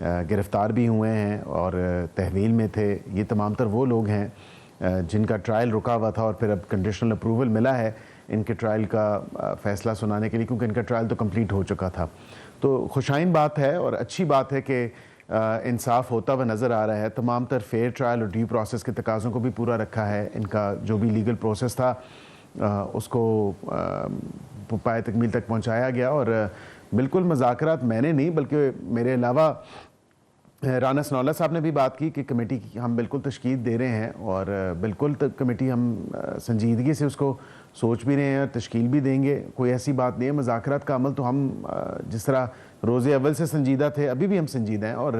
گرفتار بھی ہوئے ہیں اور تحویل میں تھے. یہ تمام تر وہ لوگ ہیں جن کا ٹرائل رکا ہوا تھا اور پھر اب کنڈیشنل اپروول ملا ہے ان کے ٹرائل کا فیصلہ سنانے کے لیے, کیونکہ ان کا ٹرائل تو کمپلیٹ ہو چکا تھا. تو خوشائن بات ہے اور اچھی بات ہے کہ انصاف ہوتا ہوا نظر آ رہا ہے. تمام تر فیئر ٹرائل اور ڈیو پروسیس کے تقاضوں کو بھی پورا رکھا ہے. ان کا جو بھی لیگل پروسیس تھا اس کو پائے تکمیل تک پہنچایا گیا. اور بالکل مذاکرات میں نے نہیں بلکہ میرے علاوہ رانا ثناءاللہ صاحب نے بھی بات کی کہ کمیٹی ہم بالکل تشکیل دے رہے ہیں اور بالکل کمیٹی ہم سنجیدگی سے اس کو سوچ بھی رہے ہیں اور تشکیل بھی دیں گے. کوئی ایسی بات نہیں ہے. مذاکرات کا عمل تو ہم جس طرح روز اول سے سنجیدہ تھے ابھی بھی ہم سنجیدہ ہیں اور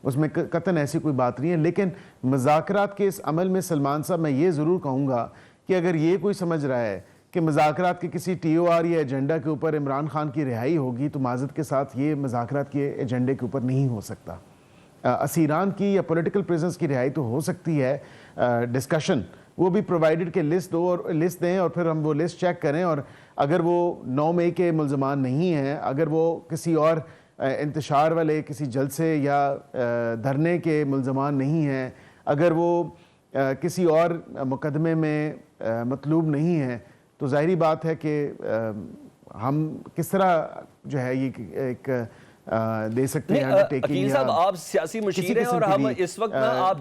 اس میں قطعاً ایسی کوئی بات نہیں ہے. لیکن مذاکرات کے اس عمل میں سلمان صاحب میں یہ ضرور کہوں گا کہ اگر یہ کوئی سمجھ رہا ہے کہ مذاکرات کے کسی ٹی او آر یا ایجنڈا کے اوپر عمران خان کی رہائی ہوگی تو معذرت کے ساتھ یہ مذاکرات کے ایجنڈے کے اوپر نہیں ہو سکتا. اسیران کی یا پولیٹیکل پریزنس کی رہائی تو ہو سکتی ہے, ڈسکشن وہ بھی پرووائڈڈ کہ لسٹ دو اور لسٹ دیں اور پھر ہم وہ لسٹ چیک کریں, اور اگر وہ 9 مئی کے ملزمان نہیں ہیں, اگر وہ کسی اور انتشار والے کسی جلسے یا دھرنے کے ملزمان نہیں ہیں, اگر وہ کسی اور مقدمے میں مطلوب نہیں ہیں, تو ظاہری بات ہے کہ ہم کس طرح جو ہے یہ ایک دے سکتے ہیں. عقیل صاحب آپ سیاسی مشیر ہیں اور ہم اس وقت آپ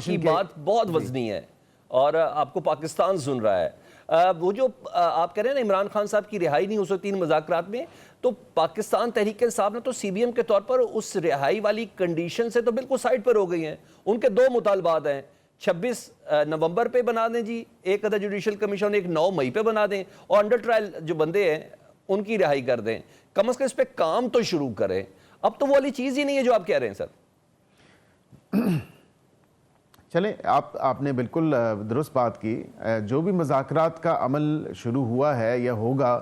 کی بات بہت وزنی ہے اور آپ کو پاکستان سن رہا ہے. وہ جو آپ کہہ رہے ہیں نا عمران خان صاحب کی رہائی نہیں ہو سکتی ان مذاکرات میں, تو پاکستان تحریک انصاف نے تو سی بی ایم کے طور پر اس رہائی والی کنڈیشن سے تو بالکل سائڈ پر ہو گئی ہیں. ان کے 2 مطالبات ہیں, 26 نومبر پہ بنا دیں جی ایک عدد جوڈیشل کمیشن, ایک 9 مئی پہ بنا دیں, اور انڈر ٹرائل جو بندے ہیں ان کی رہائی کر دیں. کم از کم اس پہ کام تو شروع کریں. اب تو وہ والی چیز ہی نہیں ہے جو آپ کہہ رہے ہیں سر. چلیں آپ نے بالکل درست بات کی. جو بھی مذاکرات کا عمل شروع ہوا ہے یا ہوگا,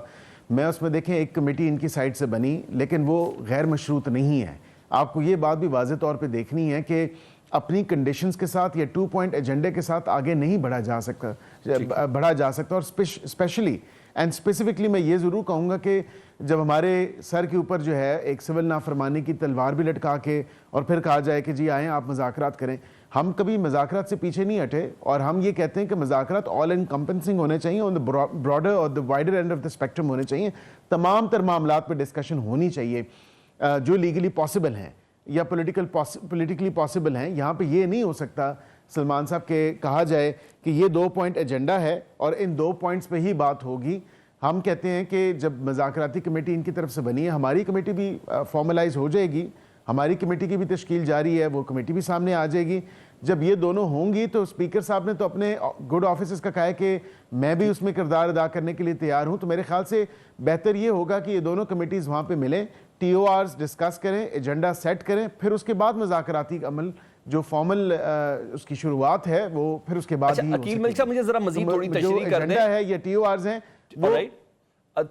میں اس میں دیکھیں ایک کمیٹی ان کی سائٹ سے بنی لیکن وہ غیر مشروط نہیں ہے. آپ کو یہ بات بھی واضح طور پہ دیکھنی ہے کہ اپنی کنڈیشنز کے ساتھ یا 2 پوائنٹ ایجنڈے کے ساتھ آگے نہیں بڑھا جا سکتا. اور اسپیشلی اینڈ اسپیسیفکلی میں یہ ضرور کہوں گا کہ جب ہمارے سر کے اوپر جو ہے ایک سول نافرمانی کی تلوار بھی لٹکا کے اور پھر کہا جائے کہ جی آئیں آپ مذاکرات کریں, ہم کبھی مذاکرات سے پیچھے نہیں ہٹے اور ہم یہ کہتے ہیں کہ مذاکرات آل انکمپنسنگ ہونے چاہیے, آن دا براڈر اور the wider end of the spectrum ہونے چاہیے. تمام تر معاملات پہ ڈسکشن ہونی چاہیے جو لیگلی پاسبل ہیں یا پولیٹیکلی پاسبل ہیں. یہاں پہ یہ نہیں ہو سکتا سلمان صاحب کہ کہا جائے کہ یہ 2 پوائنٹ ایجنڈا ہے اور ان 2 پوائنٹس پہ ہی بات ہوگی. ہم کہتے ہیں کہ جب مذاکراتی کمیٹی ان کی طرف سے بنی ہے, ہماری کمیٹی بھی فارملائز ہو جائے گی, ہماری کمیٹی کی بھی تشکیل جاری ہے, وہ کمیٹی بھی سامنے آ جائے گی. جب یہ دونوں ہوں گی تو اسپیکر صاحب نے تو اپنے گڈ آفیسز کا کہا ہے کہ میں بھی اس میں کردار ادا کرنے کے لیے تیار ہوں. تو میرے خیال سے بہتر یہ ہوگا کہ یہ دونوں کمیٹیز وہاں پہ ملیں, ٹی او آرز ڈسکس کریں, ایجنڈا سیٹ کریں, پھر اس کے بعد مذاکراتی عمل جو فارمل اس کی شروعات ہے وہ پھر اس کے بعد ہی. عقیل ملک صاحب مجھے ذرا مزید تھوڑی تشریح کر دیں. ایجنڈا ہے یا ٹی او آرز ہیں وہ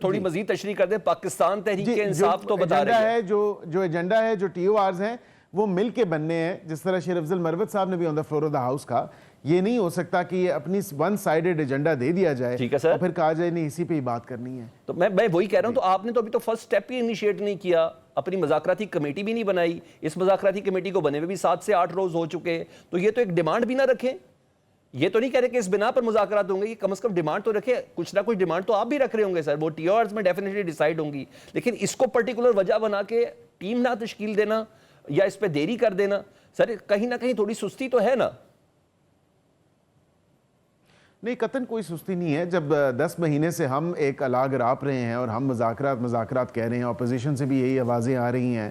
تھوڑی مزید تشریح کر دیں. پاکستان تحریک انصاف تو بتا رہی ہے جو ایجنڈا ہے, جو ٹی او آرز ہیں وہ مل کے بننے ہیں. جس طرح شیر افضل مروت صاحب نے بھی on the floor of the house کہا, یہ نہیں ہو سکتا کہ یہ اپنی ون سائیڈڈ ایجنڈا دے دیا جائے اور پھر کہا جائے نہیں اسی پہ ہی بات کرنی ہے. تو میں وہی کہہ رہا ہوں, تو آپ نے تو ابھی تو فرسٹ سٹیپ ہی انیشیٹ نہیں کیا, اپنی مذاکراتی کمیٹی بھی نہیں بنائی. اس مذاکراتی کمیٹی کو بنے ہوئے بھی 7 سے 8 روز ہو چکے ہیں, تو یہ تو ایک ڈیمانڈ بھی نہ رکھیں. یہ تو نہیں کہہ رہے کہ اس بنا پر مذاکرات ہوں گے, یہ کم از کم ڈیمانڈ تو رکھے. کچھ نہ کچھ ڈیمانڈ تو آپ بھی رکھ رہے ہوں گے سر, وہ ٹی او آرز میں ڈیفینیٹلی ڈیسائیڈ ہوں گی, لیکن اس کو پرٹیکولر وجہ بنا کے ٹیم نہ تشکیل دینا یا اس پہ دیری کر دینا, سر کہیں نہ کہیں تھوڑی سستی تو ہے نا. نہیں, قطعاً کوئی سستی نہیں ہے. جب 10 مہینے سے ہم ایک الاگ راپ رہے ہیں اور ہم مذاکرات کہہ رہے ہیں, اپوزیشن سے بھی یہی آوازیں آ رہی ہیں,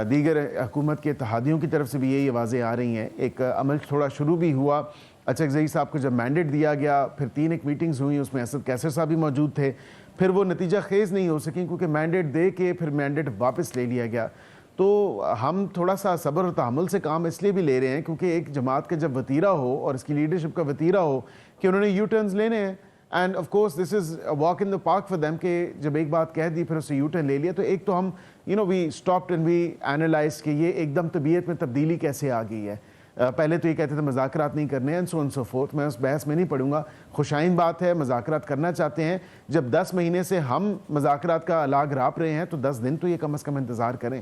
دیگر حکومت کے اتحادیوں کی طرف سے بھی یہی آوازیں آ رہی ہیں. ایک عمل تھوڑا شروع بھی ہوا. اچھک صاحب کو جب مینڈیٹ دیا گیا, پھر 3 ایک میٹنگز ہوئیں, اس میں اسد کیسر صاحب بھی موجود تھے, پھر وہ نتیجہ خیز نہیں ہو سکیں کیونکہ مینڈیٹ دے کے پھر مینڈیٹ واپس لے لیا گیا. تو ہم تھوڑا سا صبر اور تحمل سے کام اس لیے بھی لے رہے ہیں کیونکہ ایک جماعت کا جب وتیرہ ہو اور اس کی لیڈرشپ کا وتیرہ ہو کہ انہوں نے یو ٹرنز لینے ہیں, and of course this is walk in the park for them, کہ جب ایک بات کہہ دی پھر اسے یو ٹرن لے لیا. تو ایک تو ہم وی اسٹاپڈ اینڈ وی اینالائز کہ یہ ایک دم طبیعت میں تبدیلی کیسے آ گئی ہے. پہلے تو یہ کہتے تھے مذاکرات نہیں کرنے ہیں, سو فورتھ. میں اس بحث میں نہیں پڑوں گا. خوشائن بات ہے, مذاکرات کرنا چاہتے ہیں. جب 10 مہینے سے ہم مذاکرات کا الاگ راپ رہے ہیں تو 10 دن تو یہ کم از کم انتظار کریں.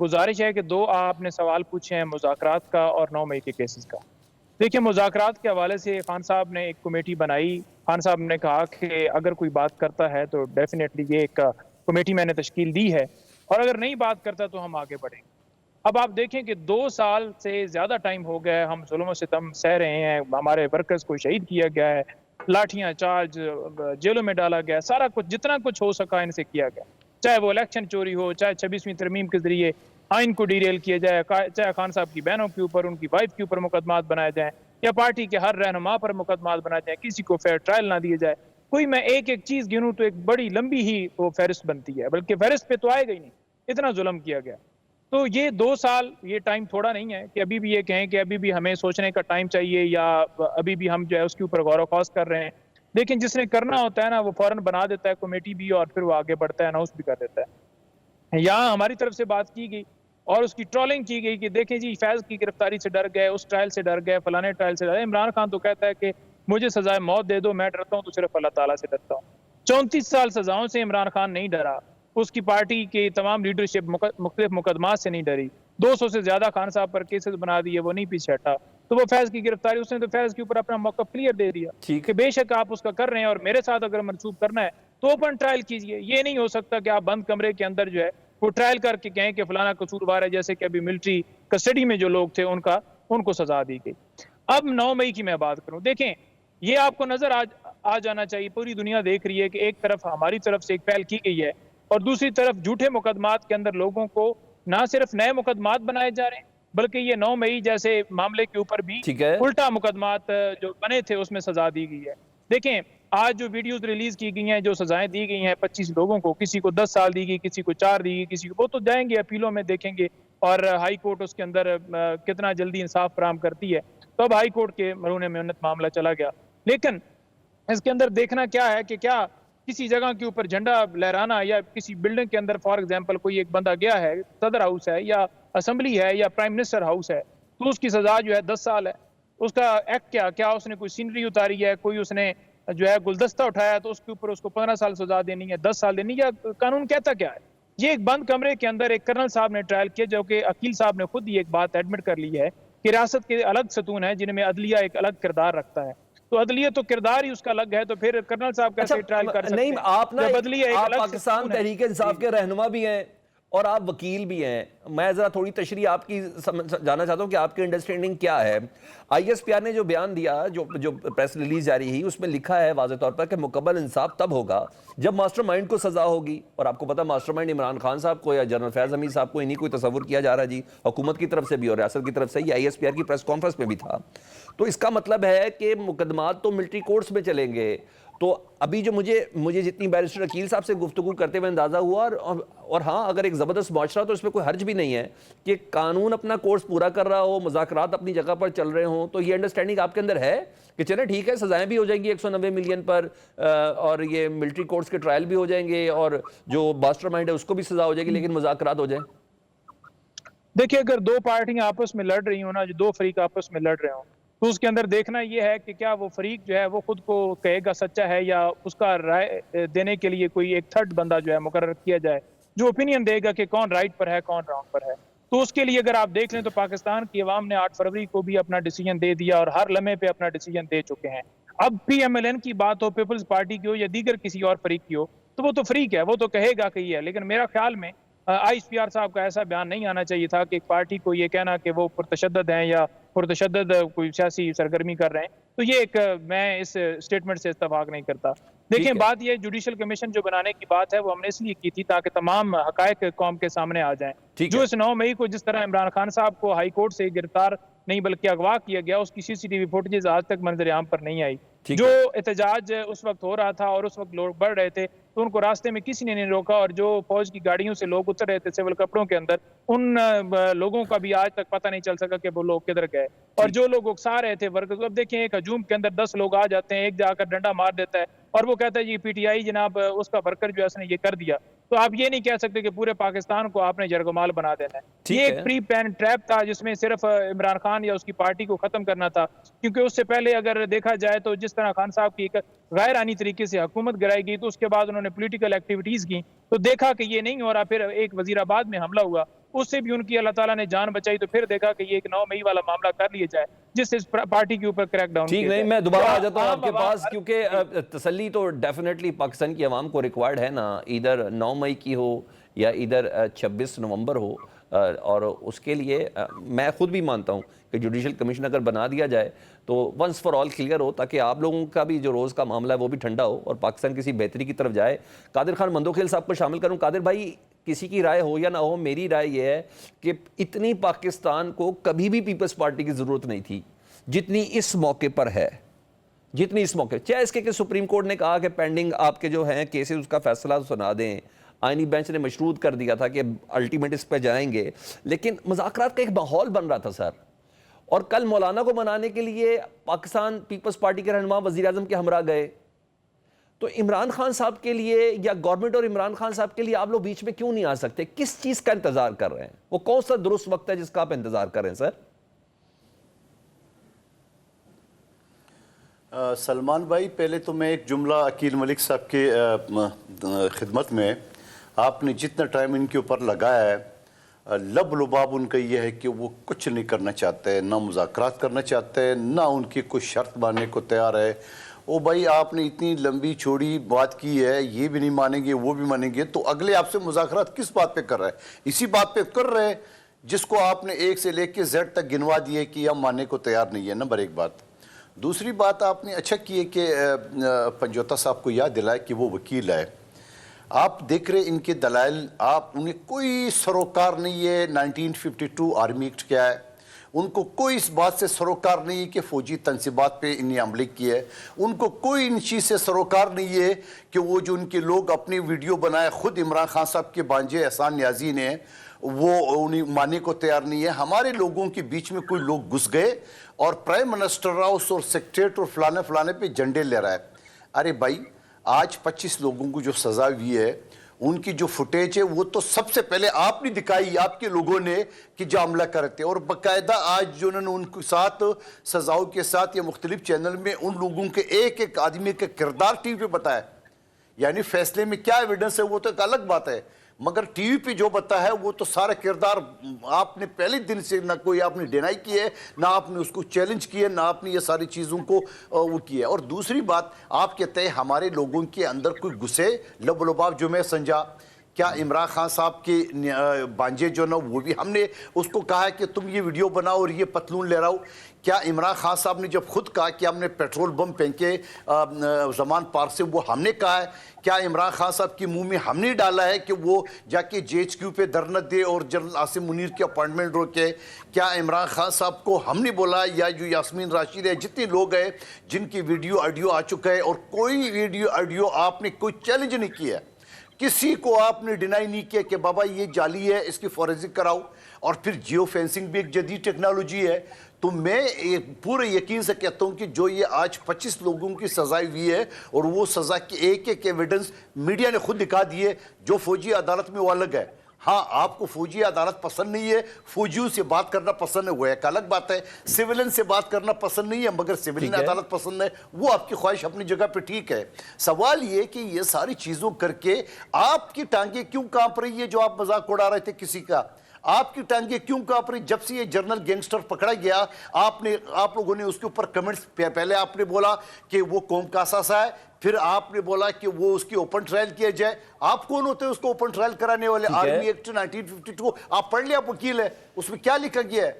گزارش ہے کہ دو آپ نے سوال پوچھے ہیں مذاکرات کا اور 9 مئی کے کیسز کا. دیکھیں مذاکرات کے حوالے سے خان صاحب نے ایک کمیٹی بنائی. خان صاحب نے کہا کہ اگر کوئی بات کرتا ہے تو ڈیفینیٹلی یہ ایک کمیٹی میں نے تشکیل دی ہے, اور اگر نہیں بات کرتا تو ہم آگے بڑھیں گے. اب آپ دیکھیں کہ 2 سال سے زیادہ ٹائم ہو گیا ہے, ہم ظلم و ستم سہ رہے ہیں, ہمارے ورکرز کو شہید کیا گیا ہے, لاٹھیاں چارج جیلوں میں ڈالا گیا, سارا کچھ جتنا کچھ ہو سکا ان سے کیا گیا, چاہے وہ الیکشن چوری ہو, چاہے 26ویں ترمیم کے ذریعے آئین کو ڈیریل کیا جائے, چاہے خان صاحب کی بہنوں کے اوپر, ان کی وائف کے اوپر مقدمات بنائے جائیں, یا پارٹی کے ہر رہنما پر مقدمات بنائے جائیں, کسی کو فیئر ٹرائل نہ دیے جائے. کوئی میں ایک ایک چیز گنوں تو ایک بڑی لمبی ہی وہ فہرست بنتی ہے, بلکہ فہرست پہ تو آئے گا ہی نہیں, اتنا ظلم کیا گیا. تو یہ 2 سال یہ ٹائم تھوڑا نہیں ہے کہ ابھی بھی یہ کہیں کہ ابھی بھی ہمیں سوچنے کا ٹائم چاہیے, یا ابھی بھی ہم جو ہے اس کے اوپر غور و خوض کر رہے ہیں. لیکن جس نے کرنا ہوتا ہے نا وہ فوراً بنا دیتا ہے کمیٹی بھی, اور پھر وہ آگے بڑھتا ہے, اناؤنس بھی کر دیتا ہے. یہاں ہماری طرف سے بات کی گئی اور اس کی ٹرولنگ کی گئی کہ دیکھیں جی فیض کی گرفتاری سے ڈر گئے, اس ٹرائل سے ڈر گئے, فلانے ٹرائل سے ڈر گئے. عمران خان تو کہتا ہے کہ مجھے سزائے موت دے دو, میں ڈرتا ہوں تو صرف اللہ تعالیٰ سے ڈرتا ہوں. 34 سال سزاؤں سے عمران خان نہیں ڈرا, اس کی پارٹی کی تمام لیڈرشپ مختلف مقدمات سے نہیں ڈری, 200 سے زیادہ خان صاحب پر کیسز بنا دیے, وہ نہیں پیچھے ہٹا. تو وہ فیض کی گرفتاری, اس نے تو فیض کے اوپر اپنا موقف کلیئر دے دیا کہ بے شک آپ اس کا کر رہے ہیں, اور میرے ساتھ اگر منسوب کرنا ہے تو اوپن ٹرائل کیجئے. یہ نہیں ہو سکتا کہ آپ بند کمرے کے اندر جو ہے وہ ٹرائل کر کے کہیں کہ فلانا قصوروار ہے, جیسے کہ ابھی ملٹری کسٹڈی میں جو لوگ تھے ان کو سزا دی گئی. اب 9 مئی کی میں بات کروں, دیکھیں یہ آپ کو نظر آ جانا چاہیے, پوری دنیا دیکھ رہی ہے کہ ایک طرف ہماری طرف سے ایک پہل کی گئی ہے, اور دوسری طرف جھوٹے مقدمات کے اندر لوگوں کو نہ صرف نئے مقدمات بنائے جا رہے ہیں, بلکہ یہ 9 مئی جیسے معاملے کے اوپر بھی الٹا مقدمات جو بنے تھے اس میں سزا دی گئی ہے. دیکھیں آج جو ویڈیوز ریلیز کی گئی ہیں, جو سزائیں دی گئی ہیں 25 لوگوں کو, کسی کو 10 سال دی گئی, کسی کو 4 دی گئی, کسی کو, وہ تو جائیں گے اپیلوں میں دیکھیں گے, اور ہائی کورٹ اس کے اندر کتنا جلدی انصاف فراہم کرتی ہے. تو اب ہائی کورٹ کے مرہون منت معاملہ چلا گیا. لیکن اس کے اندر دیکھنا کیا ہے کہ کیا کسی جگہ کے اوپر جھنڈا لہرانا, یا کسی بلڈنگ کے اندر فار ایگزامپل کوئی ایک بندہ گیا ہے, صدر ہاؤس ہے یا اسمبلی ہے یا پرائم منسٹر ہاؤس ہے, تو اس کی سزا جو ہے 10 سال ہے. اس کا ایکٹ کیا اس نے کوئی سینری اتاری ہے, کوئی اس نے جو ہے گلدستہ اٹھایا تو اس کے اوپر اس کو 15 سال سزا دینی ہے, 10 سال دینی ہے, یا قانون کہتا کیا ہے؟ یہ ایک بند کمرے کے اندر ایک کرنل صاحب نے ٹرائل کیا, جو کہ عقیل صاحب نے خود یہ ایک بات ایڈمٹ کر لی ہے کہ ریاست کے الگ ستون ہیں جن میں عدلیہ ایک الگ کردار رکھتا ہے. تو عدلیہ تو کردار ہی اس کا الگ ہے, تو پھر کرنل صاحب کیسے ٹرائل کر سکتے ہیں؟ نہیں, آپ نا آپ پاکستان تحریک انصاف کے رہنما بھی ہیں اور آپ وکیل بھی ہیں. میں ذرا تھوڑی تشریح آپ کی جاننا چاہتا ہوں کہ آپ کی انڈرسٹینڈنگ کیا ہے. آئی ایس پی آر نے جو بیان دیا, جو پریس ریلیز جاری ہوئی, اس میں لکھا ہے واضح طور پر کہ مکمل انصاف تب ہوگا جب ماسٹر مائنڈ کو سزا ہوگی. اور آپ کو پتا ماسٹر مائنڈ عمران خان صاحب کو یا جنرل فیض حمید صاحب کو انہیں کوئی تصور کیا جا رہا ہے جی, حکومت کی طرف سے بھی اور ریاست کی طرف سے. یہ آئی ایس پی آر کی پریس کانفرنس میں بھی تھا. تو اس کا مطلب ہے کہ مقدمات تو ملٹری کورٹس میں چلیں گے. تو ابھی جو مجھے جتنی بیرسٹر عقیل صاحب سے گفتگو کرتے ہوئے اندازہ ہوا, اور ہاں اگر ایک زبردست معاشرہ تو اس میں کوئی حرج بھی نہیں ہے کہ قانون اپنا کورس پورا کر رہا ہو, مذاکرات اپنی جگہ پر چل رہے ہوں. تو یہ انڈرسٹینڈنگ آپ کے اندر ہے کہ چلیں ٹھیک ہے, سزائیں بھی ہو جائیں گی 190 ملین پر, اور یہ ملٹری کورٹس کے ٹرائل بھی ہو جائیں گے, اور جو ماسٹر مائنڈ ہے اس کو بھی سزا ہو جائے گی, لیکن مذاکرات ہو جائیں. دیکھیں اگر 2 پارٹیاں آپس میں لڑ رہی ہوں نا, جو 2 فریق آپس میں لڑ رہے ہوں, تو اس کے اندر دیکھنا یہ ہے کہ کیا وہ فریق جو ہے وہ خود کو کہے گا سچا ہے, یا اس کا رائے دینے کے لیے کوئی ایک تھرڈ بندہ جو ہے مقرر کیا جائے جو اوپینین دے گا کہ کون رائٹ پر ہے کون رانگ پر ہے. تو اس کے لیے اگر آپ دیکھ لیں تو پاکستان کی عوام نے 8 فروری کو بھی اپنا ڈیسیجن دے دیا, اور ہر لمحے پہ اپنا ڈیسیجن دے چکے ہیں. اب پی ایم ایل این کی بات ہو, پیپلز پارٹی کی ہو, یا دیگر کسی اور فریق کی ہو, تو وہ تو فریق ہے, وہ تو کہے گا کہ یہ ہے. لیکن میرا خیال میں آئی ایس پی آر صاحب کا ایسا بیان نہیں آنا چاہیے تھا کہ ایک پارٹی کو یہ کہنا کہ وہ پرتشدد ہیں یا پرتشدد کوئی سیاسی سرگرمی کر رہے ہیں. تو یہ ایک میں اس اسٹیٹمنٹ سے اتفاق نہیں کرتا. دیکھیں بات یہ جوڈیشل کمیشن جو بنانے کی بات ہے وہ ہم نے اس لیے کی تھی تاکہ تمام حقائق قوم کے سامنے آ جائیں. جو اس 9 مئی کو جس طرح عمران خان صاحب کو ہائی کورٹ سے گرفتار نہیں بلکہ اغوا کیا گیا, اس کی سی سی ٹی وی فوٹیجز آج تک منظر عام پر نہیں آئی. جو احتجاج اس وقت ہو رہا تھا اور اس وقت لوگ بڑھ رہے تھے, تو ان کو راستے میں کسی نے نہیں روکا, اور جو فوج کی گاڑیوں سے لوگ اتر رہے تھے سول کپڑوں کے اندر, ان لوگوں کا بھی آج تک پتہ نہیں چل سکا کہ وہ لوگ کدھر گئے. اور جو لوگ اکسا رہے تھے ورکرز, اب دیکھیں ایک ہجوم کے اندر 10 لوگ آ جاتے ہیں, ایک جا کر ڈنڈا مار دیتا ہے اور وہ کہتا ہے جی پی ٹی آئی جناب اس کا ورکر جو ہے اس نے یہ کر دیا. تو آپ یہ نہیں کہہ سکتے کہ پورے پاکستان کو آپ نے جرگمال بنا دینا ہے. یہ ایک پری پلان ٹریپ تھا جس میں صرف عمران خان یا اس کی پارٹی کو ختم کرنا تھا, کیونکہ اس سے پہلے اگر دیکھا جائے تو جس طرح خان صاحب کی ایک غیر آئینی طریقے سے حکومت گرائی گئی، تو اس کے بعد انہوں نے پولیٹیکل ایکٹیویٹیز کی، تو دیکھا کہ یہ نہیں ہو رہا، پھر ایک وزیر آباد میں حملہ ہوا، اس سے بھی ان کی اللہ تعالیٰ نے جان بچائی، تو پھر دیکھا کہ یہ ایک 9 مئی والا معاملہ کر لیا جائے جس سے اس پارٹی کے اوپر کریک ڈاؤن ٹھیک کیا نہیں، جائے۔ میں دوبارہ آ جاتا ہوں عام آپ کے عوام- پاس، کیونکہ تسلی تو ڈیفینیٹلی پاکستان کی عوام کو ریکوائرڈ ہے نا، ادھر 9 مئی کی ہو یا ادھر 26 نومبر ہو، اور اس کے لیے میں خود بھی مانتا ہوں کہ جوڈیشل کمیشن اگر بنا دیا جائے تو ونس فار آل کلیئر ہو، تاکہ آپ لوگوں کا بھی جو روز کا معاملہ ہے وہ بھی ٹھنڈا ہو اور پاکستان کسی بہتری کی طرف جائے۔ قادر خان مندوخیل صاحب کو شامل کروں۔ قادر بھائی، کسی کی رائے ہو یا نہ ہو، میری رائے یہ ہے کہ اتنی پاکستان کو کبھی بھی پیپلز پارٹی کی ضرورت نہیں تھی جتنی اس موقع پر ہے، جتنی اس موقع، چاہے اس کے کہ سپریم کورٹ نے کہا کہ پینڈنگ آپ کے جو ہیں کیسز اس کا فیصلہ سنا دیں، آئینی بینچ نے مشروط کر دیا تھا کہ الٹیمیٹ اس پہ جائیں گے، لیکن مذاکرات کا ایک ماحول بن رہا تھا سر، اور کل مولانا کو منانے کے لیے پاکستان پیپلز پارٹی کے رہنما وزیر اعظم کے ہمراہ گئے، تو عمران خان صاحب کے لیے یا گورنمنٹ اور عمران خان صاحب کے لیے آپ لوگ بیچ میں کیوں نہیں آ سکتے؟ کس چیز کا انتظار کر رہے ہیں؟ وہ کون سا درست وقت ہے جس کا آپ انتظار کر رہے ہیں سر؟ سلمان بھائی، پہلے تو میں ایک جملہ عقیل ملک صاحب کے خدمت میں، آپ نے جتنا ٹائم ان کے اوپر لگایا ہے، لب لباب ان کا یہ ہے کہ وہ کچھ نہیں کرنا چاہتے، نہ مذاکرات کرنا چاہتے، نہ ان کی کوئی شرط ماننے کو تیار ہے۔ او بھائی، آپ نے اتنی لمبی چوڑی بات کی ہے، یہ بھی نہیں مانیں گے، وہ بھی مانیں گے، تو اگلے آپ سے مذاکرات کس بات پہ کر رہے ہیں؟ اسی بات پہ کر رہے ہیں جس کو آپ نے 1 سے لے کے Z تک گنوا دیے کہ ہم ماننے کو تیار نہیں ہے۔ نمبر 1 بات۔ دوسری بات، آپ نے اچھا کی ہے کہ پنجوتا صاحب کو یاد دلائے کہ وہ وکیل ہے۔ آپ دیکھ رہے ان کے دلائل، آپ انہیں کوئی سروکار نہیں ہے 1952 آرمی ایکٹ کیا ہے، ان کو کوئی اس بات سے سروکار نہیں ہے کہ فوجی تنصیبات پہ انہیں عملے کی ہے، ان کو کوئی ان چیز سے سروکار نہیں ہے کہ وہ جو ان کے لوگ اپنی ویڈیو بنائے، خود عمران خان صاحب کے بانجے احسان نیازی نے، وہ انہیں ماننے کو تیار نہیں ہے۔ ہمارے لوگوں کے بیچ میں کوئی لوگ گھس گئے اور پرائم منسٹر ہاؤس اور سیکریٹریٹ اور فلانے فلانے پہ جھنڈے لے رہا ہے۔ ارے بھائی، آج 25 لوگوں کو جو سزا ہوئی ہے، ان کی جو فوٹیج ہے وہ تو سب سے پہلے آپ نے دکھائی، آپ کے لوگوں نے، کہ جو عملہ کرتے، اور باقاعدہ آج جو انہوں نے ان کے ساتھ سزاؤں کے ساتھ یا مختلف چینل میں ان لوگوں کے ایک ایک آدمی کا کردار ٹی وی پہ بتایا، یعنی فیصلے میں کیا ایویڈنس ہے وہ تو ایک الگ بات ہے، مگر ٹی وی پہ جو بتا ہے وہ تو سارا کردار آپ نے پہلے دن سے نہ کوئی آپ نے ڈینائی کی ہے، نہ آپ نے اس کو چیلنج کی ہے، نہ آپ نے یہ ساری چیزوں کو وہ کیا ہے۔ اور دوسری بات، آپ کہتے ہیں ہمارے لوگوں کے اندر کوئی گھسے، لب لباب جو میں سمجھا، کیا عمران خان صاحب کے بانجے جو نا، وہ بھی ہم نے اس کو کہا ہے کہ تم یہ ویڈیو بناؤ اور یہ پتلون لے رہا ہو؟ کیا عمران خان صاحب نے جب خود کہا کہ ہم نے پیٹرول بم پھینکے زمان پارک سے، وہ ہم نے کہا ہے؟ کیا عمران خان صاحب کے منہ میں ہم نے ڈالا ہے کہ وہ جا کے JHQ پہ دھرنا دے اور جنرل عاصم منیر کی اپائنٹمنٹ روکے؟ کیا عمران خان صاحب کو ہم نے بولا، یا جو یاسمین راشد ہے، جتنے لوگ ہیں جن کی ویڈیو آڈیو آ چکا ہے، اور کوئی ویڈیو آڈیو آپ نے کوئی چیلنج نہیں کیا، کسی کو آپ نے ڈینائی نہیں کیا کہ بابا یہ جعلی ہے، اس کی فورنسک کراؤ؟ اور پھر جیو فینسنگ بھی ایک جدید ٹیکنالوجی ہے۔ تو میں پورے یقین سے کہتا ہوں کہ جو یہ آج 25 لوگوں کی سزا ہوئی ہے، اور وہ سزا کی ایک ایک ایویڈنس میڈیا نے خود دکھا دی ہے، جو فوجی عدالت میں وہ الگ ہے۔ ہاں، آپ کو فوجی عدالت پسند نہیں ہے، فوجیوں سے بات کرنا پسند ہے، وہ ایک الگ بات ہے۔ سیولین سے بات کرنا پسند نہیں ہے، مگر سیولین عدالت پسند ہے، وہ آپ کی خواہش اپنی جگہ پہ ٹھیک ہے۔ سوال یہ کہ یہ ساری چیزوں کر کے آپ کی ٹانگیں کیوں کانپ رہی ہے؟ جو آپ مذاق اڑا رہے تھے کسی کا، آپ کی ٹانگیں کیوں کانپ رہی؟ جب سے یہ جرنل گینگسٹر پکڑا گیا، آپ لوگوں نے اس کے اوپر کمنٹس، پہلے آپ نے بولا کہ وہ قوم کا اثاثہ ہے، پھر آپ نے بولا کہ وہ اس کی اوپن ٹرائل کیا جائے۔ آپ کون ہوتے ہیں اس کو اوپن ٹرائل کرانے والے؟ آرمی ایکٹ 1952 آپ پڑھ لیں، آپ وکیل ہے، اس میں کیا لکھا گیا ہے؟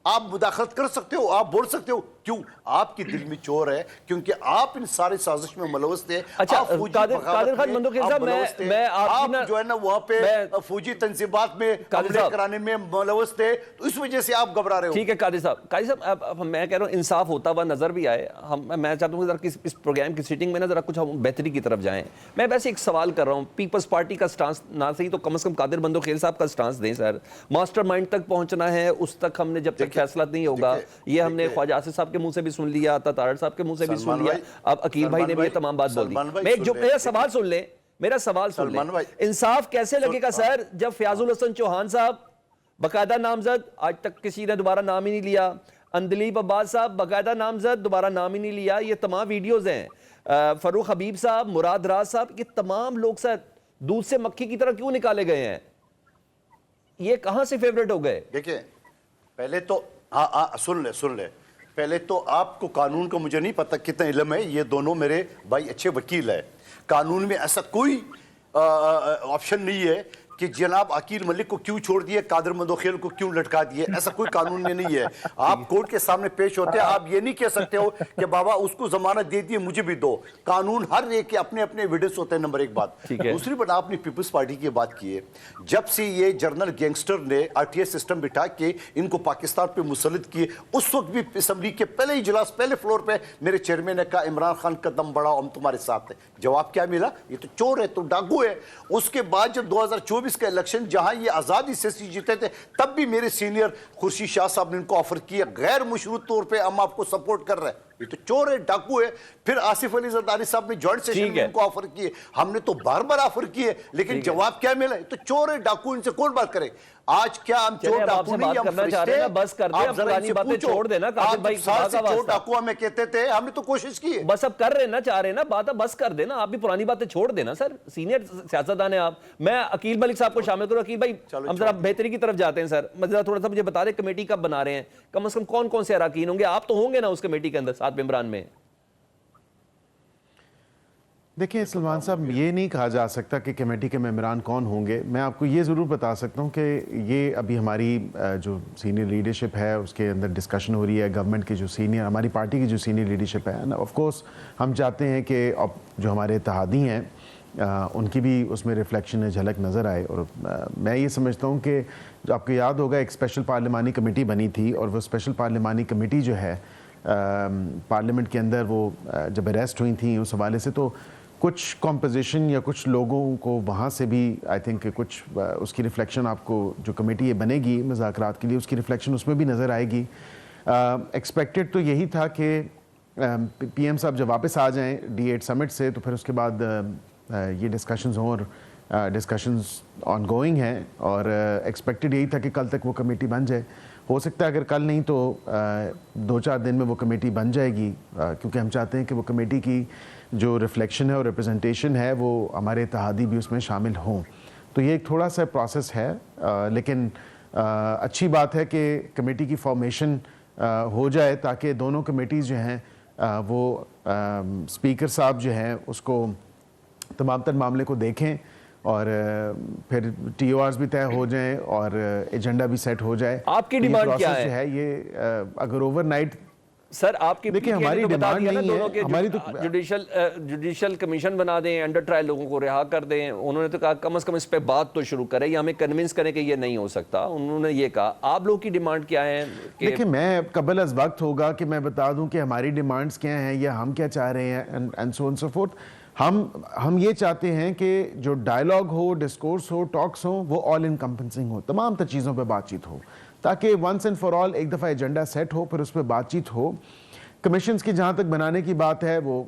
آپ مداخلت کر سکتے ہو، آپ بول سکتے ہو، کیوں؟ آپ کی دل میں چور ہے، کیونکہ آپ ان سارے سازش میں ملوث تھے۔ اچھا، قادر خان مندوخیل صاحب، میں آپ جو ہے نا وہاں پہ فوجی تنصیبات میں حملے کرانے میں ملوث تھے، تو اس وجہ سے آپ گھبرا رہے ہو۔ ٹھیک ہے قادر صاحب، اب میں کہہ رہا ہوں انصاف ہوتا ہوا نظر بھی آئے، میں چاہتا ہوں کہ اس پروگرام کی سیٹنگ میں نا ذرا کچھ ہم بہتری کی طرف جائیں۔ میں ویسے ایک سوال کر رہا ہوں، پیپلز پارٹی کا سٹانس نہ صحیح تو کم از کم قادر مندوخیل صاحب کا سٹانس دیں سر۔ ماسٹر مائنڈ تک پہنچنا ہے، اس تک ہم نے جب تک فیصلہ نہیں ہوگا، یہ ہم نے خواجہ آصف صاحب کے منہ سے بھی سن لیا، تارڑ صاحب کے منہ سے بھی سن لیا، اب عقیل بھائی نے بھی یہ تمام بات بول دی۔ میرا سوال سن لیں، انصاف کیسے لگے گا سر جب فیاض الحسن چوہان صاحب باقاعدہ نامزد، آج تک کسی نے دوبارہ نام ہی نہیں لیا، اندلیب عباس صاحب باقاعدہ نامزد، دوبارہ نام ہی نہیں لیا، یہ تمام ویڈیوز ہیں، فروخ حبیب صاحب, مراد راز صاحب, یہ تمام لوگ سر دودھ سے مکھی کی طرح کیوں نکالے گئے ہیں؟ یہ کہاں سے فیوریٹ ہو گئے؟ دیکھیں پہلے تو سن لے پہلے تو آپ کو قانون کا مجھے نہیں پتہ کتنا علم ہے, یہ دونوں میرے بھائی اچھے وکیل ہیں. قانون میں ایسا کوئی آپشن نہیں ہے کہ جناب عقیل ملک کو کیوں چھوڑ دیے, قادر مندوخیل کو کیوں لٹکا دیے, ایسا کوئی قانون میں نہیں ہے. آپ کورٹ کے سامنے پیش ہوتے ہیں, آپ یہ نہیں کہہ سکتے ہو کہ بابا اس کو ضمانت دے دیے مجھے بھی دو. قانون ہر ایک کے اپنے اپنے ایویڈنس ہوتے ہیں, نمبر ایک بات. دوسری بات, آپ نے پیپلز پارٹی کی بات کی ہے, جب سے یہ جرنل گینگسٹر نے RTI سسٹم بٹھا کے ان کو پاکستان پہ مسلط کیے, اس وقت بھی اسمبلی کے پہلے اجلاس پہلے فلور پہ میرے چیئرمین نے کہا عمران خان قدم بڑھاؤ ہم تمہارے ساتھ ہیں. جواب کیا ملا؟ یہ تو چور ہے, تو ڈاکو ہے. اس کے بعد جب 2024 کا الیکشن جہاں یہ آزادی سے جیتے تھے, تب بھی میرے سینئر خورشید شاہ صاحب نے ان کو آفر کیا غیر مشروط طور پہ ہم آپ کو سپورٹ کر رہے ہیں. یہ تو چور ہے, ڈاکو ہے. پھر آصف علی زرداری صاحب نے جوائنٹ سیشن میں ان کو آفر کیے, ہم نے تو بار بار آفر کیے, لیکن جواب کیا ملا؟ یہ تو چور ہے, ڈاکو, ان سے کون بات کرے؟ آج کیا ہم چور ڈاکو نہیں, ہم فرشتے ہیں؟ بس کر دیں, اب پرانی باتیں چھوڑ دینا. آپ سال سے چور ڈاکو ہمیں کہتے تھے, ہم نے تو کوشش کی ہے. بس اب کر رہے نا, چاہ رہے نا بات, بس کر دینا. آپ بھی پرانی باتیں چھوڑ دینا سر, سینئر سیاستدان ہیں آپ. میں عقیل ملک صاحب کو شامل کروں. عقیل بھائی ہم ذرا بہتری کی طرف جاتے ہیں سر, ذرا تھوڑا سا مجھے بتا دیں کمیٹی کب بنا رہے ہیں, کم از کم کون کون سے اراکین ہوں گے؟ آپ تو ہوں گے نا اس کمیٹی کے اندر 7 ممبران میں. دیکھیں سلمان صاحب, یہ نہیں کہا جا سکتا کہ کمیٹی کے ممبران کون ہوں گے. میں آپ کو یہ ضرور بتا سکتا ہوں کہ یہ ابھی ہماری جو سینئر لیڈرشپ ہے اس کے اندر ڈسکشن ہو رہی ہے. گورنمنٹ کی جو سینئر, ہماری پارٹی کی جو سینئر لیڈرشپ ہے, آف کورس ہم چاہتے ہیں کہ جو ہمارے اتحادی ہیں ان کی بھی اس میں ریفلیکشن جھلک نظر آئے. اور میں یہ سمجھتا ہوں کہ جو آپ کو یاد ہوگا ایک اسپیشل پارلیمانی کمیٹی بنی تھی, اور وہ اسپیشل پارلیمانی کمیٹی جو ہے پارلیمنٹ کے اندر وہ جب اریسٹ ہوئی تھیں اس حوالے سے, تو کچھ کمپوزیشن یا کچھ لوگوں کو وہاں سے بھی آئی تھنک کچھ اس کی ریفلیکشن آپ کو جو کمیٹی یہ بنے گی مذاکرات کے لیے, اس کی ریفلیکشن اس میں بھی نظر آئے گی. ایکسپیکٹڈ تو یہی تھا کہ پی ایم صاحب جب واپس آ جائیں D8 سمٹ سے, تو پھر اس کے بعد یہ ڈسکشنز ہوں, اور ڈسکشنز آن گوئنگ ہیں, اور ایکسپیکٹڈ یہی تھا کہ کل تک وہ کمیٹی بن جائے. ہو سکتا ہے اگر کل نہیں تو 2-4 دن میں وہ کمیٹی بن جائے گی, کیونکہ ہم چاہتے ہیں کہ وہ کمیٹی کی جو ریفلیکشن ہے اور ریپرزنٹیشن ہے وہ ہمارے اتحادی بھی اس میں شامل ہوں. تو یہ ایک تھوڑا سا پروسیس ہے, لیکن اچھی بات ہے کہ کمیٹی کی فارمیشن ہو جائے, تاکہ دونوں کمیٹیز جو ہیں وہ اسپیکر صاحب جو ہیں اس کو تمام تر معاملے کو دیکھیں, اور پھر TORs بھی طے ہو جائیں اور ایجنڈا بھی سیٹ ہو جائے. آپ کی ڈیمانڈ کیا ہے؟ جو ہے یہ اگر اوور نائٹ, سر آپ کی دیکھیں ہماری ڈیمانڈ نہیں ہے, ہماری تو جوڈیشل کمیشن بنا دیں, انڈر ٹرائل لوگوں کو رہا کر دیں. انہوں نے تو کہا کم از کم اس پہ بات تو شروع کریں, یا ہمیں کنونس کریں کہ یہ نہیں ہو سکتا. انہوں نے یہ کہا. آپ لوگوں کی ڈیمانڈ کیا ہے؟ دیکھیں میں قبل از وقت ہوگا کہ میں بتا دوں کہ ہماری ڈیمانڈز کیا ہیں یا ہم کیا چاہ رہے ہیں, and so and so forth. ہم یہ چاہتے ہیں کہ جو ڈائلاگ ہو, ڈسکورس ہو, ٹاکس ہوں, وہ آل انکمپنسنگ ہو, تمام تر چیزوں پہ بات چیت ہو, تاکہ ونس اینڈ فار آل ایک دفعہ ایجنڈا سیٹ ہو, پھر اس پہ بات چیت ہو. کمیشنز کی جہاں تک بنانے کی بات ہے وہ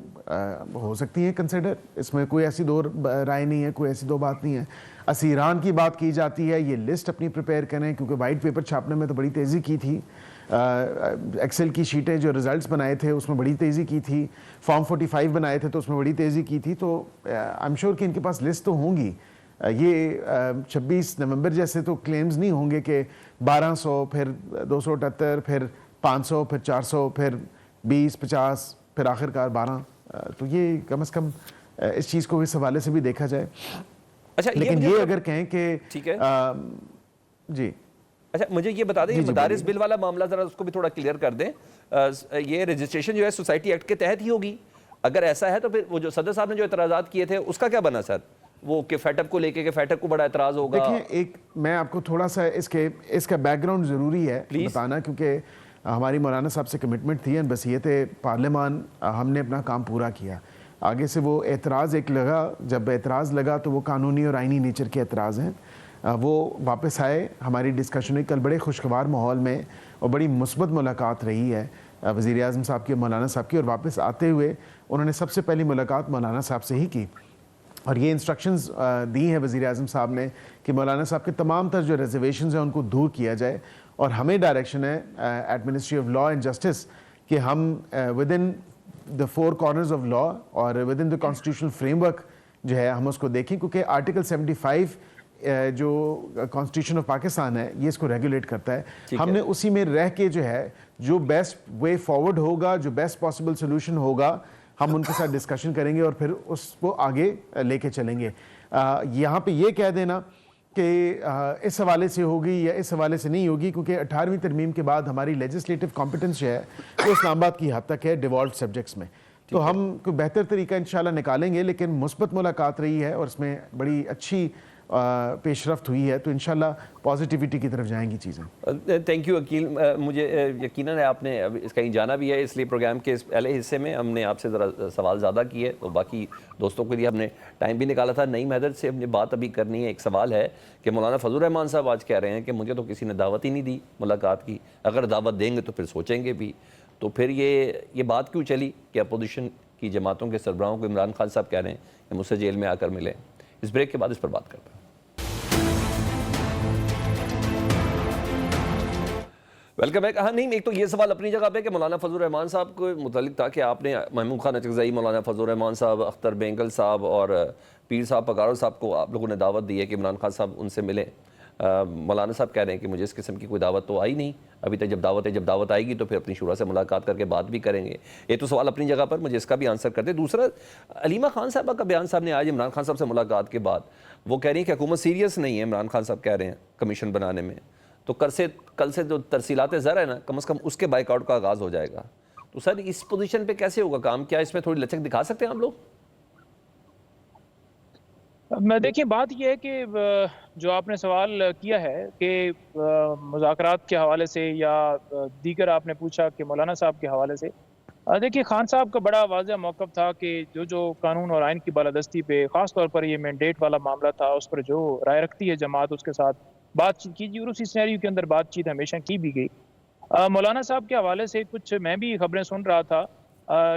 ہو سکتی ہیں کنسیڈر, اس میں کوئی ایسی دو رائے نہیں ہے, کوئی ایسی دو بات نہیں ہے. اسیران کی بات کی جاتی ہے, یہ لسٹ اپنی پریپیئر کریں, کیونکہ وائٹ پیپر چھاپنے میں تو بڑی تیزی کی تھی, ایکسل کی شیٹیں جو ریزلٹس بنائے تھے اس میں بڑی تیزی کی تھی, فارم 45 بنائے تھے تو اس میں بڑی تیزی کی تھی. تو آئی ایم شیور کہ ان کے پاس لسٹ تو ہوں گی. یہ 26 نومبر جیسے تو کلیمز نہیں ہوں گے کہ 1200 پھر 278 پھر 500 پھر 400 پھر 20-50 پھر آخر کار 12. تو یہ کم از کم اس چیز کو اس حوالے سے بھی دیکھا جائے. اچھا لیکن یہ اگر کہیں کہ ٹھیک ہے جی, اچھا مجھے یہ بتا دیں, یہ مدارس بل والا معاملہ ذرا اس کو بھی تھوڑا کلیئر کر دیں. یہ رجسٹریشن جو ہے سوسائٹی ایکٹ کے تحت ہی ہوگی؟ اگر ایسا ہے تو پھر وہ جو صدر صاحب نے جو اعتراضات کیے تھے اس کا کیا بنا سر؟ وہ کہ فیٹ اپ کو لے کے کہ فیٹ اپ کو بڑا اعتراض ہوگا. دیکھیں ایک میں آپ کو تھوڑا سا اس کا بیک گراؤنڈ ضروری ہے بتانا, کیونکہ ہماری مولانا صاحب سے کمٹمنٹ تھی, بصیت پارلیمان ہم نے اپنا کام پورا کیا. آگے سے وہ اعتراض ایک لگا, جب اعتراض لگا تو وہ قانونی اور آئینی نیچر کے اعتراض ہیں, وہ واپس آئے. ہماری ڈسکشن ہوئی کل بڑے خوشگوار ماحول میں, اور بڑی مثبت ملاقات رہی ہے وزیر اعظم صاحب کی, مولانا صاحب کی, اور واپس آتے ہوئے انہوں نے سب سے پہلی ملاقات مولانا صاحب سے ہی کی, اور یہ انسٹرکشنز دی ہیں وزیر اعظم صاحب نے کہ مولانا صاحب کے تمام تر جو ریزرویشنز ہیں ان کو دور کیا جائے. اور ہمیں ڈائریکشن ہے at ministry of law and justice کہ ہم within the four corners of law اور within the constitutional framework جو ہے ہم اس کو دیکھیں, کیونکہ آرٹیکل 75 جو کانسٹیٹیوشن آف پاکستان ہے یہ اس کو ریگولیٹ کرتا ہے. ہم نے اسی میں رہ کے جو ہے جو بیسٹ وے فارورڈ ہوگا, جو بیسٹ پاسبل سولوشن ہوگا, ہم ان کے ساتھ ڈسکشن کریں گے اور پھر اس کو آگے لے کے چلیں گے. یہاں پہ یہ کہہ دینا کہ اس حوالے سے ہوگی یا اس حوالے سے نہیں ہوگی, کیونکہ 18ویں ترمیم کے بعد ہماری لیجسلیٹو کمپٹنس جو ہے وہ اسلام آباد کی حد تک ہے ڈیوالوڈ سبجیکٹس میں. تو ہم کوئی بہتر طریقہ انشاءاللہ نکالیں گے, لیکن مثبت ملاقات رہی ہے اور اس میں بڑی اچھی پیش رفت ہوئی ہے, تو انشاءاللہ پازیٹیوٹی کی طرف جائیں گی چیزیں. Thank you Aqeel. مجھے یقیناً آپ نے اب اس کہیں جانا بھی ہے, اس لیے پروگرام کے اس پہلے حصے میں ہم نے آپ سے ذرا سوال زیادہ کیے, تو باقی دوستوں کے لیے ہم نے ٹائم بھی نکالا تھا. نعیم حیدر سے ہم نے بات ابھی کرنی ہے. ایک سوال ہے کہ مولانا فضل الرحمان صاحب آج کہہ رہے ہیں کہ مجھے تو کسی نے دعوت ہی نہیں دی ملاقات کی, اگر دعوت دیں گے تو پھر سوچیں گے بھی. تو پھر یہ بات کیوں چلی کہ اپوزیشن کی جماعتوں کے سربراہوں کو عمران خان صاحب کہہ رہے ہیں کہ مجھ سے جیل میں آ کر ملیں؟ اس بریک کے بعد اس پر بات کرتے ہیں. Welcome back. ہاں نہیں, ایک تو یہ سوال اپنی جگہ پہ کہ مولانا فضل الرحمان صاحب کو متعلق تھا کہ آپ نے محمود خان اچکزئی, مولانا فضل الرحمان صاحب, اختر بینگل صاحب اور پیر صاحب پکارو صاحب کو آپ لوگوں نے دعوت دی ہے کہ عمران خان صاحب ان سے ملیں. مولانا صاحب کہہ رہے ہیں کہ مجھے اس قسم کی کوئی دعوت تو آئی نہیں ابھی تک. جب دعوت آئے گی تو پھر اپنی شورا سے ملاقات کر کے بات بھی کریں گے. یہ تو سوال اپنی جگہ پر, مجھے اس کا بھی آنسر کرتے. دوسرا, علیمہ خان صاحبہ کا بیان صاحب نے آج عمران خان صاحب سے ملاقات کے بعد وہ کہہ رہی ہیں کہ حکومت سیریس نہیں ہے, عمران خان صاحب کہہ رہے ہیں کمیشن بنانے میں, تو کل سے جو ترسیلات زر ہے نا, کم از کم اس کے بائک آؤٹ کا آغاز ہو جائے گا. تو سر اس پوزیشن پہ کیسے ہوگا کام؟ کیا اس میں تھوڑی لچک دکھا سکتے ہیں ہم لوگ؟ دیکھیں, بات یہ ہے کہ جو آپ نے سوال کیا ہے کہ مذاکرات کے حوالے سے یا دیگر آپ نے پوچھا کہ مولانا صاحب کے حوالے سے, دیکھیں خان صاحب کا بڑا واضح موقف تھا کہ جو قانون اور آئین کی بالادستی پہ خاص طور پر یہ مینڈیٹ والا معاملہ تھا, اس پر جو رائے رکھتی ہے جماعت اس کے ساتھ بات چیت کیجیے, اور اسی سینیریو کے اندر بات چیت ہمیشہ کی بھی گئی. مولانا صاحب کے حوالے سے کچھ میں بھی خبریں سن رہا تھا,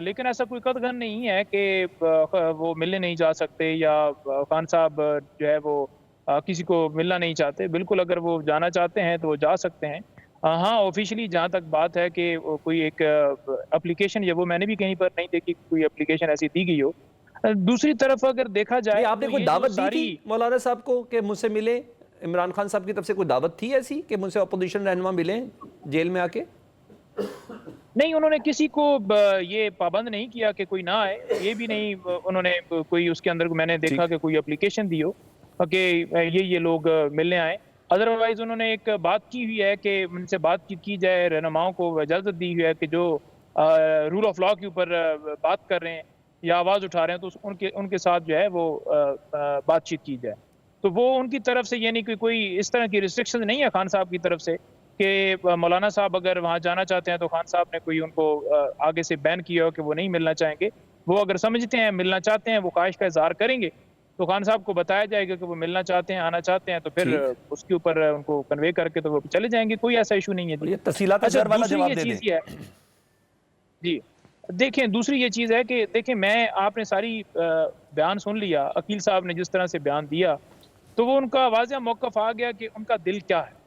لیکن ایسا کوئی قطعاً نہیں ہے کہ وہ ملنے نہیں جا سکتے یا خان صاحب جو ہے وہ کسی کو ملنا نہیں چاہتے. بالکل اگر وہ جانا چاہتے ہیں تو وہ جا سکتے ہیں. ہاں, آفیشلی جہاں تک بات ہے کہ کوئی ایک اپلیکیشن, یا وہ میں نے بھی کہیں پر نہیں دیکھی کوئی اپلیکیشن ایسی دی گئی ہو. دوسری طرف اگر دیکھا جائے, آپ نے کوئی دعوت دی تھی مولانا صاحب کو کہ مجھ سے ملیں؟ عمران خان صاحب کی طرف سے کوئی دعوت تھی ایسی کہ مجھ سے اپوزیشن رہنما ملیں جیل میں آ کے؟ نہیں, انہوں نے کسی کو یہ پابند نہیں کیا کہ کوئی نہ آئے. یہ بھی نہیں انہوں نے کوئی اس کے اندر میں نے دیکھا کہ کوئی اپلیکیشن دی ہو کہ یہ لوگ ملنے آئے. ادروائز انہوں نے ایک بات کی ہوئی ہے کہ ان سے بات کی جائے, رہنماؤں کو اجازت دی ہوئی ہے کہ جو رول آف لا کے اوپر بات کر رہے ہیں یا آواز اٹھا رہے ہیں تو ان کے ساتھ جو ہے وہ بات چیت کی جائے. تو وہ ان کی طرف سے یعنی کہ کوئی اس طرح کی ریسٹرکشن نہیں ہے خان صاحب کی طرف سے کہ مولانا صاحب اگر وہاں جانا چاہتے ہیں تو خان صاحب نے کوئی ان کو آگے سے بین کیا ہو کہ وہ نہیں ملنا چاہیں گے. وہ اگر سمجھتے ہیں ملنا چاہتے ہیں, وہ خواہش کا اظہار کریں گے, تو خان صاحب کو بتایا جائے گا کہ وہ ملنا چاہتے ہیں, آنا چاہتے ہیں, تو پھر اس کے اوپر ان کو کنوے کر کے تو وہ چلے جائیں گے. کوئی ایسا ایشو نہیں ہے. یہ تفصیلات زر والا جواب دے دیں. جی دیکھیں, دوسری یہ چیز ہے کہ دیکھیں آپ نے ساری بیان سن لیا, عقیل صاحب نے جس طرح سے بیان دیا تو وہ ان کا واضح موقف آ گیا کہ ان کا دل کیا ہے.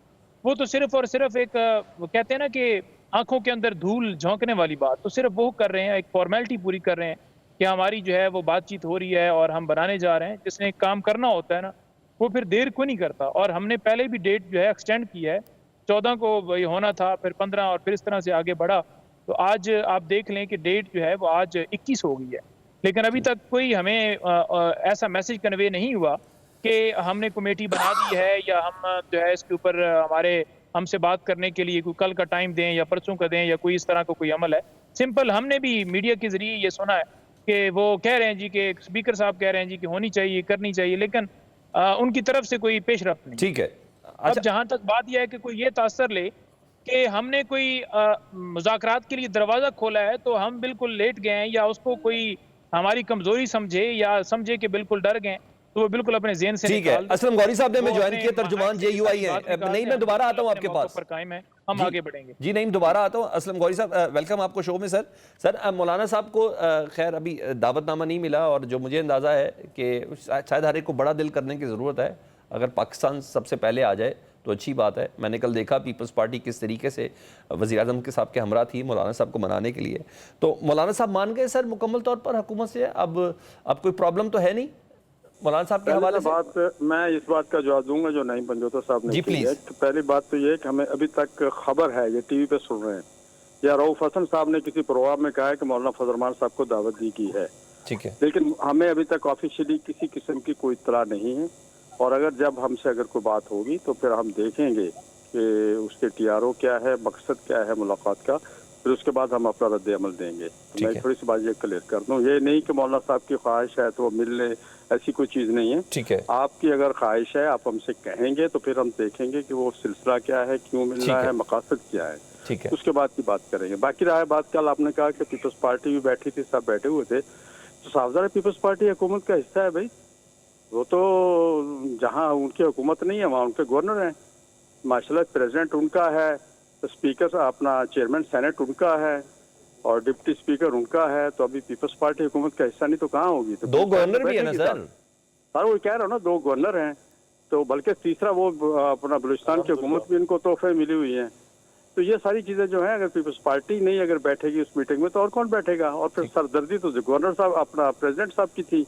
وہ تو صرف اور صرف ایک وہ کہتے ہیں نا کہ آنکھوں کے اندر دھول جھونکنے والی بات, تو صرف وہ کر رہے ہیں, ایک فارمیلٹی پوری کر رہے ہیں کہ ہماری جو ہے وہ بات چیت ہو رہی ہے اور ہم بنانے جا رہے ہیں. جس نے کام کرنا ہوتا ہے نا وہ پھر دیر کو نہیں کرتا, اور ہم نے پہلے بھی ڈیٹ جو ہے ایکسٹینڈ کی ہے, 14 کو یہ ہونا تھا, پھر 15 اور پھر اس طرح سے آگے بڑھا. تو آج آپ دیکھ لیں کہ ڈیٹ جو ہے وہ آج 21 ہو گئی ہے, لیکن ابھی تک کوئی ہمیں ایسا میسج کنوے نہیں ہوا کہ ہم نے کمیٹی بنا دی ہے یا ہم جو ہے اس کے اوپر ہم سے بات کرنے کے لیے کوئی کل کا ٹائم دیں یا پرسوں کا دیں یا کوئی اس طرح کا کوئی عمل ہے. سمپل ہم نے بھی میڈیا کے ذریعے یہ سنا ہے کہ وہ کہہ رہے ہیں جی کہ اسپیکر صاحب کہہ رہے ہیں جی کہ ہونی چاہیے, کرنی چاہیے, لیکن ان کی طرف سے کوئی پیش رفت نہیں. ٹھیک ہے. اب جہاں تک بات یہ ہے کہ کوئی یہ تاثر لے کہ ہم نے کوئی مذاکرات کے لیے دروازہ کھولا ہے تو ہم بالکل لیٹ گئے ہیں, یا اس کو کوئی ہماری کمزوری سمجھے یا سمجھے کہ بالکل ڈر گئے, تو وہ بالکل اپنے ذہن سے ٹھیک ہے. اسلم غوری صاحب نے ہمیں جوائن کیا, ترجمان جے یو آئی ہیں. نہیں, میں دوبارہ آتا ہوں آپ کے پاس. ہم آگے بڑھیں گے. جی نہیں, دوبارہ آتا ہوں. اسلم غوری صاحب ویلکم آپ کو شو میں. سر مولانا صاحب کو خیر ابھی دعوت نامہ نہیں ملا, اور جو مجھے اندازہ ہے کہ شاید ہر ایک کو بڑا دل کرنے کی ضرورت ہے. اگر پاکستان سب سے پہلے آ جائے تو اچھی بات ہے. میں نے کل دیکھا پیپلز پارٹی کس طریقے سے وزیر اعظم کے صاحب کے ہمراہ تھی مولانا صاحب کو منانے کے لیے. تو مولانا صاحب مان گئے سر مکمل طور پر حکومت سے؟ اب کوئی پرابلم تو ہے نہیں مولانا صاحب کے حوالے سے؟ بات میں اس بات کا جواب دوں گا جو نعیم پنجوتا صاحب نے جی پلیز. پہلی بات تو یہ ہے کہ ہمیں ابھی تک خبر ہے، یہ ٹی وی پہ سن رہے ہیں، یا رؤف حسن صاحب نے کسی پروگرام میں کہا ہے کہ مولانا فضل الرحمان صاحب کو دعوت دی گئی ہے. ٹھیک ہے. لیکن ہمیں ابھی تک آفیشیلی کسی قسم کی کوئی اطلاع نہیں ہے، اور اگر جب ہم سے اگر کوئی بات ہوگی تو پھر ہم دیکھیں گے کہ اس کے ٹی آر او کیا ہے، مقصد کیا ہے ملاقات کا، پھر اس کے بعد ہم اپنا رد عمل دیں گے. میں تھوڑی سی بات یہ کلیئر کر دوں، یہ نہیں کہ مولانا صاحب کی خواہش ہے تو وہ مل لیں، ایسی کوئی چیز نہیں ہے. ٹھیک ہے. آپ کی اگر خواہش ہے آپ ہم سے کہیں گے تو پھر ہم دیکھیں گے کہ وہ سلسلہ کیا ہے، کیوں مل رہا ہے، مقاصد کیا ہے، ٹھیک ہے. اس کے بعد کی بات کریں گے. باقی رہا بات کل آپ نے کہا کہ پیپلز پارٹی بھی بیٹھی تھی، سب بیٹھے ہوئے تھے، تو صاف ظاہر پیپلز پارٹی حکومت کا حصہ ہے بھائی. وہ تو جہاں ان کی حکومت نہیں ہے وہاں ان کے گورنر ہیں، ماشاء اللہ پریزیڈنٹ ان کا ہے، اسپیکر اپنا چیئرمین سینٹ ان کا ہے، اور ڈپٹی اسپیکر ان کا ہے. تو ابھی پیپلز پارٹی حکومت کا حصہ نہیں تو کہاں ہوگی؟ تو 2 گورنر بھی ہے نا سر. سر وہ کہہ رہا ہوں نا 2 گورنر ہیں، تو بلکہ تیسرا وہ اپنا بلوچستان کی حکومت بھی ان کو تحفے ملی ہوئی ہیں. تو یہ ساری چیزیں جو ہیں اگر پیپلز پارٹی نہیں اگر بیٹھے گی اس میٹنگ میں تو اور کون بیٹھے گا؟ اور پھر سردردی تو گورنر صاحب اپنا پریزیڈنٹ صاحب کی تھی،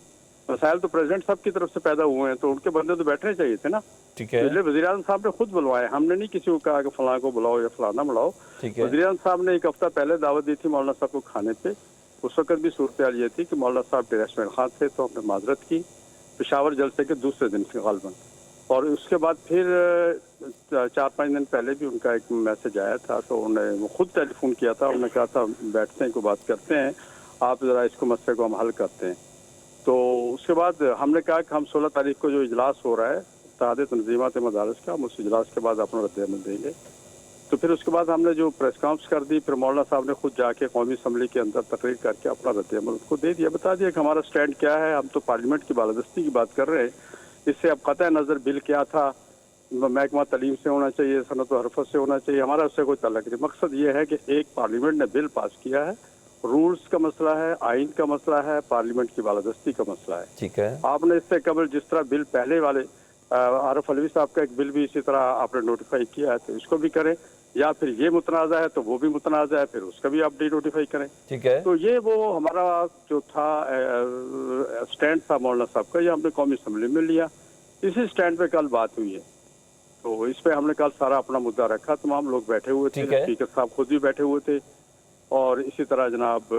مسائل تو پریزیڈنٹ صاحب کی طرف سے پیدا ہوئے ہیں، تو ان کے بندے تو بیٹھنے چاہیے تھے نا. ٹھیک ہے. وزیر اعظم صاحب نے خود بلوائے، ہم نے نہیں کسی کو کہا کہ فلاں کو بلاؤ یا فلانا بلاؤ. وزیر اعظم صاحب نے 1 ہفتہ پہلے دعوت دی تھی مولانا صاحب کو کھانے پہ. اس وقت بھی صورتحال یہ تھی کہ مولانا صاحب ڈریسمنٹ خان تھے، تو ہم نے معذرت کی پشاور جلسے کے دوسرے دن سے غالباً. اور اس کے بعد پھر 4-5 دن پہلے بھی ان کا ایک میسج آیا تھا، تو انہوں نے خود ٹیلی فون کیا تھا، انہوں نے کہا تھا بیٹھتے ہیں، کوئی بات کرتے ہیں، آپ ذرا اس کو مسئلے کو ہم حل کرتے ہیں. تو اس کے بعد ہم نے کہا کہ ہم 16 تاریخ کو جو اجلاس ہو رہا ہے اتحاد تنظیمات مدارس کا، ہم اس اجلاس کے بعد اپنا رد عمل دیں گے. تو پھر اس کے بعد ہم نے جو پریس کانفرنس کر دی، پھر مولانا صاحب نے خود جا کے قومی اسمبلی کے اندر تقریر کر کے اپنا رد عمل اس کو دے دیا، بتا دیا کہ ہمارا سٹینڈ کیا ہے. ہم تو پارلیمنٹ کی بالادستی کی بات کر رہے ہیں، اس سے اب قطع نظر بل کیا تھا، محکمہ تعلیم سے ہونا چاہیے، صنعت و حرفت سے ہونا چاہیے، ہمارا اس سے کوئی تعلق نہیں. مقصد یہ ہے کہ ایک پارلیمنٹ نے بل پاس کیا ہے، رولز کا مسئلہ ہے، آئین کا مسئلہ ہے، پارلیمنٹ کی بالادستی کا مسئلہ ہے. ٹھیک ہے. آپ نے اس سے قبل جس طرح بل پہلے والے عارف علوی صاحب کا ایک بل بھی اسی طرح آپ نے نوٹیفائی کیا ہے، تو اس کو بھی کریں، یا پھر یہ متنازع ہے تو وہ بھی متنازع ہے، پھر اس کا بھی آپ ڈی نوٹیفائی کریں. ٹھیک ہے. تو یہ وہ ہمارا جو تھا سٹینڈ تھا مولانا صاحب کا، یہ ہم نے قومی اسمبلی میں لیا. اسی سٹینڈ پہ کل بات ہوئی ہے، تو اس پہ ہم نے کل سارا اپنا مدعا رکھا. تمام لوگ بیٹھے ہوئے تھے، اسپیکر صاحب خود بھی بیٹھے ہوئے تھے، اور اسی طرح جناب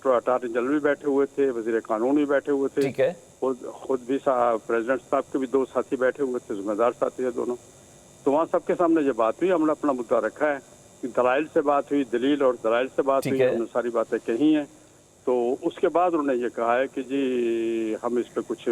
اٹارنی جنرل بھی بیٹھے ہوئے تھے، وزیر قانون بھی بیٹھے ہوئے تھے. ٹھیک ہے. خود بھی پریزیڈنٹ صاحب کے بھی 2 ساتھی بیٹھے ہوئے تھے، ذمہ دار ساتھی ہیں دونوں. تو وہاں سب کے سامنے یہ بات ہوئی، ہم نے اپنا مدعا رکھا ہے، دلائل سے بات ہوئی، دلیل اور دلائل سے بات ہوئی، ہم نے ساری باتیں کہی ہیں. تو اس کے بعد انہوں نے یہ کہا ہے کہ جی ہم اس پہ کچھ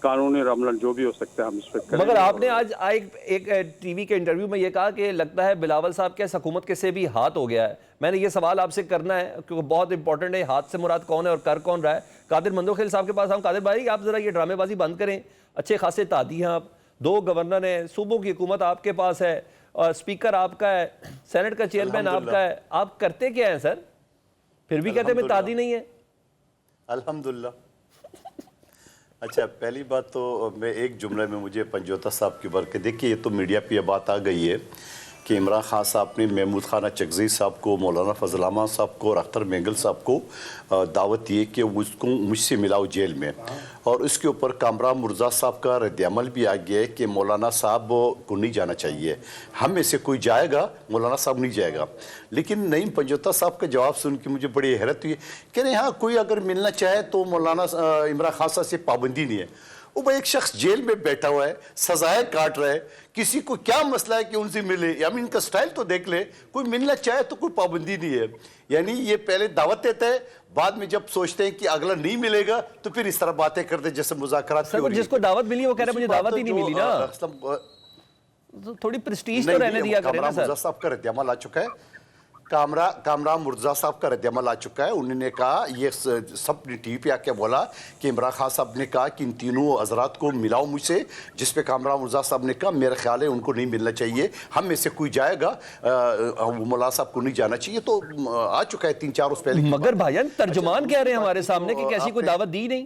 قانونی عمل جو بھی ہو سکتا ہے ہم اس پہ کریں. مگر آپ نے آج ایک ٹی وی کے انٹرویو میں یہ کہا کہ لگتا ہے بلاول صاحب کے حکومت کے سے بھی ہاتھ ہو گیا ہے. میں نے یہ سوال آپ سے کرنا ہے کیونکہ بہت امپورٹنٹ ہے، ہاتھ سے مراد کون ہے اور کر کون رہا ہے. قادر مندوخیل صاحب کے پاس ہم. قادر بھائی آپ ذرا یہ ڈرامے بازی بند کریں، اچھے خاصے تادی ہیں آپ، 2 گورنر ہیں، صوبوں کی حکومت آپ کے پاس ہے، اور اسپیکر آپ کا ہے، سینٹ کا چیئرمین آپ کا ہے، آپ کرتے کیا ہیں سر؟ پھر بھی کہتے ہیں میں تادی نہیں ہے. الحمدللہ. اچھا پہلی بات تو میں ایک جملے میں مجھے پنجوتا صاحب کی برکت، دیکھیے یہ تو میڈیا پہ یہ بات آ گئی ہے کہ عمران خان صاحب نے محمود خانہ چکزئی صاحب کو، مولانا فضل الرحمان صاحب کو اور اختر مینگل صاحب کو دعوت دی کہ وہ اس کو مجھ سے ملاؤ جیل میں. اور اس کے اوپر کامران مرزا صاحب کا رد عمل بھی آ گیا ہے کہ مولانا صاحب کو نہیں جانا چاہیے، ہم میں سے کوئی جائے گا، مولانا صاحب نہیں جائے گا. لیکن نعیم پنجوتا صاحب کا جواب سن کے مجھے بڑی حیرت ہوئی کہ نہیں ہاں کوئی اگر ملنا چاہے تو مولانا عمران خان صاحب سے پابندی نہیں ہے. وہ بھائی ایک شخص جیل میں بیٹھا ہوا ہے، سزائیں کاٹ رہا ہے، کسی کو کیا مسئلہ ہے کہ ان سے ملے؟ ان کا سٹائل تو دیکھ لے، کوئی ملنا چاہے تو کوئی پابندی نہیں ہے. یعنی یہ پہلے دعوت دیتا ہے، بعد میں جب سوچتے ہیں کہ اگلا نہیں ملے گا تو پھر اس طرح باتیں کرتے جیسے مذاکرات. سر جس کو دعوت ملی وہ کہہ رہے مجھے دعوت ہی نہیں ملی نا، تھوڑی پریسٹیج تو رہنے دیا کریں نا سر. مرزا صاحب کا رد عمل آ چکا ہے، کامران مرزا صاحب کا رد عمل آ چکا ہے. انہوں نے کہا، یہ سب نے ٹی وی پہ آ کے بولا کہ عمران خان صاحب نے کہا کہ ان تینوں حضرات کو ملاؤ مجھ سے، جس پہ کامران مرزا صاحب نے کہا میرا خیال ہے ان کو نہیں ملنا چاہیے، ہم میں سے کوئی جائے گا، مولانا صاحب کو نہیں جانا چاہیے. تو آ چکا ہے 3-4 روز پہلے. مگر بھائیان ترجمان کہہ رہے ہیں ہمارے سامنے کہ کیسی کوئی دعوت دی نہیں.